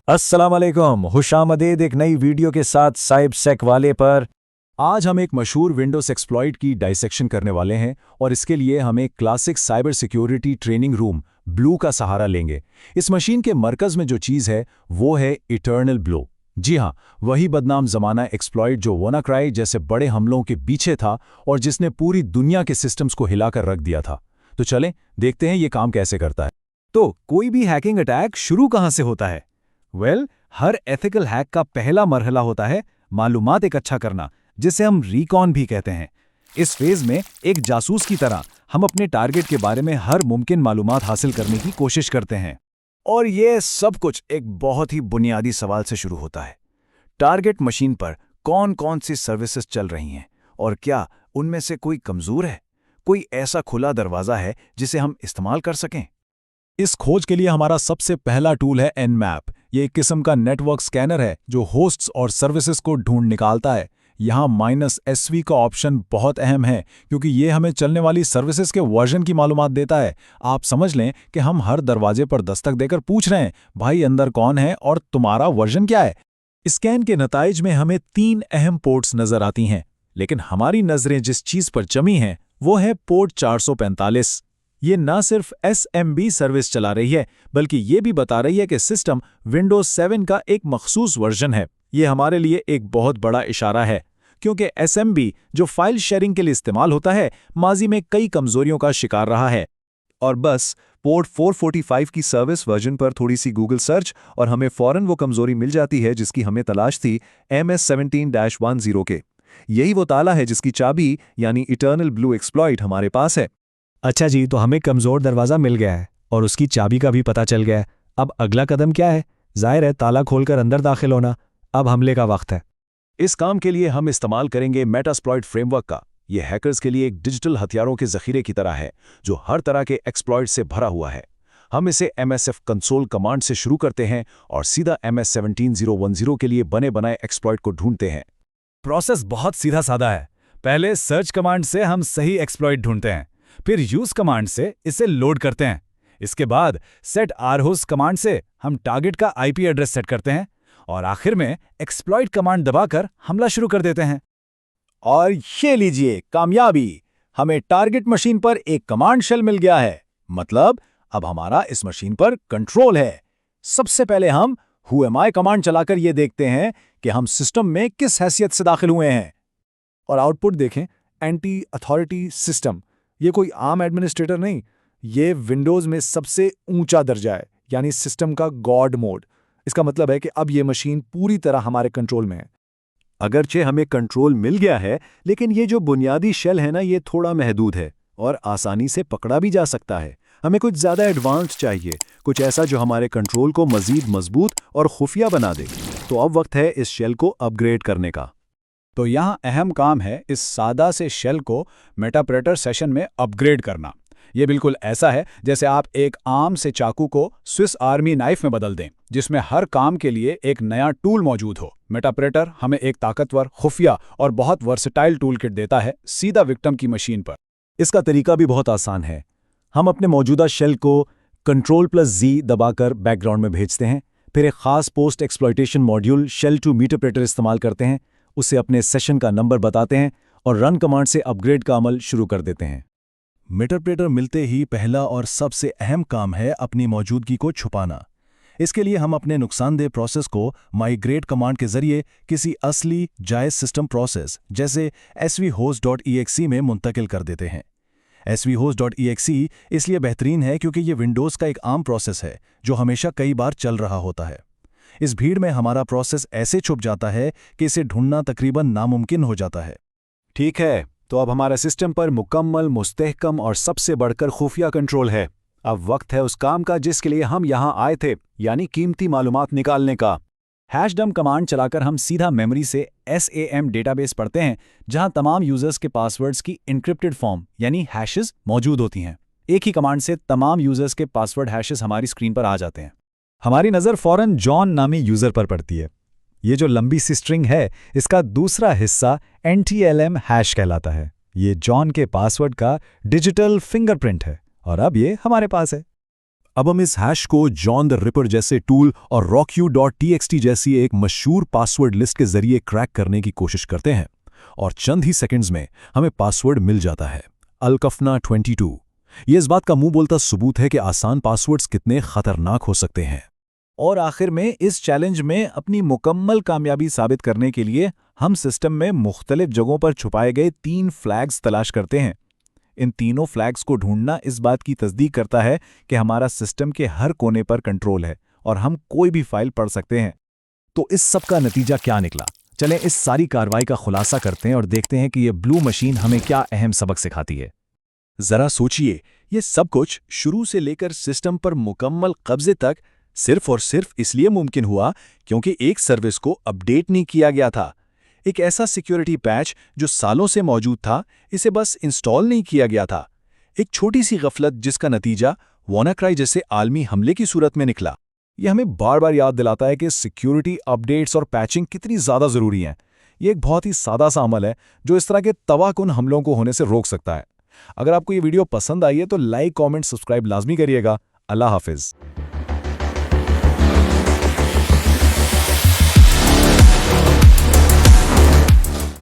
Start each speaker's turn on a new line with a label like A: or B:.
A: अस्सलाम वालेकुम, खुशामदीद एक नई वीडियो के साथ साइब सेक वाले पर। आज हम एक मशहूर विंडोज एक्सप्लॉइट की डाइसेक्शन करने वाले हैं और इसके लिए हम एक classic cyber security training room blue का सहारा लेंगे। इस मशीन के मरकज में जो चीज़ है वो है इटर्नल ब्लू। जी हाँ, वही बदनाम जमाना एक्सप्लॉइट जो WannaCry जैसे बड़े हमलों के पीछे था और जिसने पूरी दुनिया के सिस्टम्स को हिलाकर रख दिया था। तो चलें देखते हैं ये काम कैसे करता है।
B: तो कोई भी हैकिंग अटैक शुरू कहाँ से होता है? हर एथिकल हैक का पहला मरहला होता है मालूमात इकट्ठा करना, जिसे हम रिकॉन भी कहते हैं। इस फेज में एक जासूस की तरह हम अपने टारगेट के बारे में हर मुमकिन मालूमात हासिल करने की कोशिश करते हैं। और ये सब कुछ एक बहुत ही बुनियादी सवाल से शुरू होता है। टारगेट मशीन पर कौन कौन सी सर्विसेज चल रही हैं और क्या उनमें से कोई कमजोर है, कोई ऐसा खुला दरवाजा है जिसे हम इस्तेमाल कर सकें।
A: इस खोज के लिए हमारा सबसे पहला टूल है Nmap। ये एक किस्म का नेटवर्क स्कैनर है जो होस्ट्स और सर्विसेज को ढूंढ निकालता है। यहाँ -SV का ऑप्शन बहुत अहम है क्योंकि ये हमें चलने वाली सर्विसेज के वर्जन की मालूमात देता है। आप समझ लें कि हम हर दरवाजे पर दस्तक देकर पूछ रहे हैं, भाई अंदर कौन है और तुम्हारा वर्जन क्या है। स्कैन के नताइज में हमें 3 अहम पोर्ट्स नजर आती हैं, लेकिन हमारी नजरें जिस चीज पर जमी हैं वो है पोर्ट 445। ये ना सिर्फ SMB सर्विस चला रही है बल्कि ये भी बता रही है कि सिस्टम विंडोज 7 का एक मखसूस वर्जन है। ये हमारे लिए एक बहुत बड़ा इशारा है क्योंकि SMB जो फाइल शेयरिंग के लिए इस्तेमाल होता है माजी में कई कमजोरियों का शिकार रहा है।
B: और बस पोर्ट 445 की सर्विस वर्जन पर थोड़ी सी गूगल सर्च और हमें फौरन वो कमजोरी मिल जाती है जिसकी हमें तलाश थी MS17-10 के। यही वो ताला है जिसकी चाबी यानी इटर्नल ब्लू एक्सप्लॉइट हमारे पास है।
C: अच्छा जी, तो हमें कमज़ोर दरवाज़ा मिल गया है और उसकी चाबी का भी पता चल गया है। अब अगला कदम क्या है? जाहिर है ताला खोलकर अंदर दाखिल होना। अब हमले का वक्त है।
A: इस काम के लिए हम इस्तेमाल करेंगे मेटास्प्लॉइट फ्रेमवर्क का। यह हैकर्स के लिए एक डिजिटल हथियारों के जखीरे की तरह है जो हर तरह के एक्सप्लॉइट से भरा हुआ है। हम इसे MSF कंसोल कमांड से शुरू करते हैं और सीधा MS17010 के लिए बने बनाए एक्सप्लॉइट को ढूंढते हैं।
B: प्रोसेस बहुत सीधा साधा है। पहले सर्च कमांड से हम सही एक्सप्लॉइट ढूंढते हैं, फिर यूज कमांड से इसे लोड करते हैं। इसके बाद सेट rhost कमांड से हम टारगेट का IP एड्रेस सेट करते हैं और आखिर में एक्सप्लॉइट कमांड दबाकर हमला शुरू कर देते हैं।
A: और ये लीजिए कामयाबी, हमें टारगेट मशीन पर एक कमांड शेल मिल गया है। मतलब अब हमारा इस मशीन पर कंट्रोल है। सबसे पहले हम Who am I कमांड चलाकर ये देखते हैं कि हम सिस्टम में किस हैसियत से दाखिल हुए हैं।
B: और आउटपुट देखें, एंटी अथॉरिटी सिस्टम। ये कोई आम एडमिनिस्ट्रेटर नहीं, ये विंडोज में सबसे ऊंचा दर्जा है, यानी सिस्टम का गॉड मोड। इसका मतलब है कि अब ये मशीन पूरी तरह हमारे कंट्रोल में है।
D: अगरचे हमें कंट्रोल मिल गया है, लेकिन ये जो बुनियादी शेल है ना, ये थोड़ा महदूद है और आसानी से पकड़ा भी जा सकता है। हमें कुछ ज़्यादा एडवांस्ड चाहिए, कुछ ऐसा जो हमारे कंट्रोल को मज़ीद मजबूत और खुफिया बना दे। तो अब वक्त है इस शेल को अपग्रेड करने का।
B: तो यहाँ अहम काम है इस सादा से शेल को मेटाप्रेटर सेशन में अपग्रेड करना। ये बिल्कुल ऐसा है जैसे आप एक आम से चाकू को स्विस आर्मी नाइफ में बदल दें, जिसमें हर काम के लिए एक नया टूल मौजूद हो। मेटाप्रेटर हमें एक ताकतवर, खुफिया और बहुत वर्सेटाइल टूल किट देता है सीधा विक्टिम की मशीन पर।
A: इसका तरीका भी बहुत आसान है। हम अपने मौजूदा शेल को Ctrl+Z दबाकर बैकग्राउंड में भेजते हैं, फिर एक खास post exploitation module shell to meterpreter इस्तेमाल करते हैं, उसे अपने सेशन का नंबर बताते हैं और रन कमांड से अपग्रेड का अमल शुरू कर देते हैं। मीटरप्रेटर मिलते ही पहला और सबसे अहम काम है अपनी मौजूदगी को छुपाना। इसके लिए हम अपने नुकसानदेह प्रोसेस को माइग्रेट कमांड के जरिए किसी असली जायज़ सिस्टम प्रोसेस जैसे svhost.exe में मुंतकिल कर देते हैं। svhost.exe इसलिए बेहतरीन है क्योंकि ये विंडोज़ का एक आम प्रोसेस है जो हमेशा कई बार चल रहा होता है। इस भीड़ में हमारा प्रोसेस ऐसे छुप जाता है कि इसे ढूंढना तकरीबन नामुमकिन हो जाता है।
D: ठीक है, तो अब हमारे सिस्टम पर मुकम्मल, मुस्तहकम और सबसे बढ़कर खुफिया कंट्रोल है। अब वक्त है उस काम का जिसके लिए हम यहाँ आए थे, यानी कीमती मालूमात निकालने का।
B: #डम्प कमांड चलाकर हम सीधा मेमोरी से SAM डेटाबेस पढ़ते हैं, जहां तमाम यूजर्स के पासवर्ड्स की एन्क्रिप्टेड फॉर्म यानी हैशेस मौजूद होती हैं। एक ही कमांड से तमाम यूजर्स के पासवर्ड हैशेस हमारी स्क्रीन पर आ जाते हैं।
C: हमारी नज़र फौरन जॉन नामी यूज़र पर पड़ती है। ये जो लंबी सी स्ट्रिंग है, इसका दूसरा हिस्सा NTLM हैश कहलाता है। ये जॉन के पासवर्ड का डिजिटल फिंगरप्रिंट है और अब ये हमारे पास है।
D: अब हम इस हैश को जॉन द रिपर जैसे टूल और rockyou.txt जैसी एक मशहूर पासवर्ड लिस्ट के जरिए क्रैक करने की कोशिश करते हैं और चंद ही सेकंड्स में हमें पासवर्ड मिल जाता है, अलकफना 22। ये इस बात का मुंह बोलता सबूत है कि आसान पासवर्ड्स कितने खतरनाक हो सकते हैं।
A: और आखिर में इस चैलेंज में अपनी मुकम्मल कामयाबी साबित करने के लिए हम सिस्टम में मुख्तलिफ जगहों पर छुपाए गए 3 फ्लैग्स तलाश करते हैं। इन तीनों फ्लैग्स को ढूंढना इस बात की तस्दीक करता है कि हमारा सिस्टम के हर कोने पर कंट्रोल है और हम कोई भी फाइल पढ़ सकते हैं।
B: तो इस सब का नतीजा क्या निकला? चलें इस सारी कार्रवाई का खुलासा करते हैं और देखते हैं कि ये ब्लू मशीन हमें क्या अहम सबक सिखाती है।
D: जरा सोचिए, ये सब कुछ शुरू से लेकर सिस्टम पर मुकम्मल कब्जे तक सिर्फ और सिर्फ इसलिए मुमकिन हुआ क्योंकि एक सर्विस को अपडेट नहीं किया गया था। एक ऐसा सिक्योरिटी पैच जो सालों से मौजूद था, इसे बस इंस्टॉल नहीं किया गया था। एक छोटी सी गफलत जिसका नतीजा WannaCry जैसे आलमी हमले की सूरत में निकला।
A: यह हमें बार बार याद दिलाता है कि सिक्योरिटी अपडेट्स और पैचिंग कितनी ज़्यादा ज़रूरी हैं। ये एक बहुत ही सादा सा अमल है जो इस तरह के तबाहकुन हमलों को होने से रोक सकता है। अगर आपको ये वीडियो पसंद आई है तो लाइक, कमेंट, सब्सक्राइब लाजमी करिएगा। अल्लाह हाफिज़।